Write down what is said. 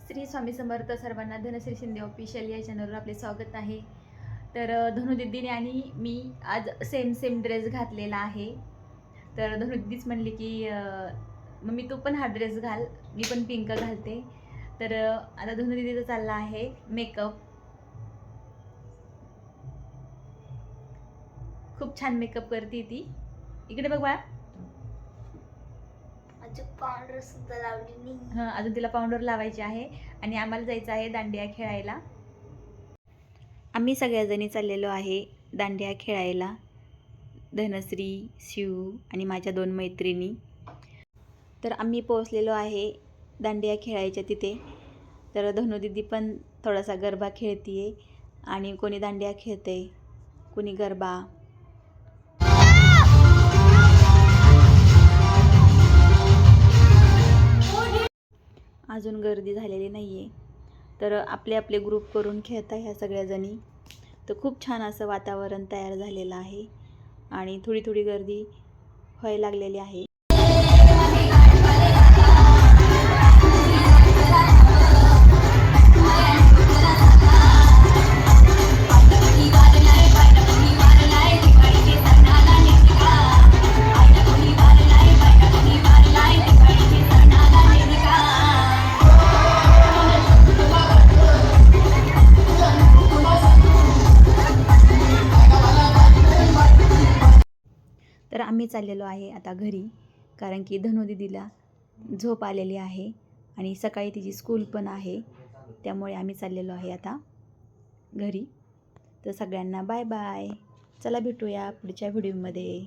श्री स्वामी समर्थ सर्वांना. धनश्री शिंदे ऑफिशियल या चॅनलवर आपले स्वागत आहे. तर धनुदीदीने आणि मी आज सेम ड्रेस घातलेला आहे. तर धनुदीदीच म्हणली की मम्मी तू पण हा ड्रेस घाल, मी पण पिंक घालते. तर आता धनुदीदीचा चालला आहे मेकअप. खूप छान मेकअप करते ती. इकडे बघ बाळा. पावडर सुद्धा लावली नाही. हां, अजून तिला पावडर लावायची आहे आणि आम्हाला जायचं आहे दांडिया खेळायला. आम्ही सगळ्याजणी चाललेलो आहे दांडिया खेळायला. धनश्री, शिव आणि माझ्या 2 मैत्रिणी. तर आम्ही पोहोचलेलो आहे दांडिया खेळायच्या तिथे. तर धनुदीदी पण थोडासा गरबा खेळतीये आणि कोणी दांडिया खेळते, कोणी गरबा. अजून गर्दी झालेली नाही आहे. तर आपले आपले ग्रुप करून खेळता ह्या सगळ्याजणी. तर खूप छान असं वातावरण तयार झालेलं आहे आणि थोडी थोडी गर्दी व्हायला लागलेली आहे. तर आम्ही चाललेलो आहे आता घरी, कारण की धनुदीदीला झोप आलेली आहे आणि सकाळी तिची स्कूल पण आहे. त्यामुळे आम्ही चाललेलो आहे आता घरी. तर सगळ्यांना बाय बाय. चला भेटूया पुढच्या व्हिडिओमध्ये.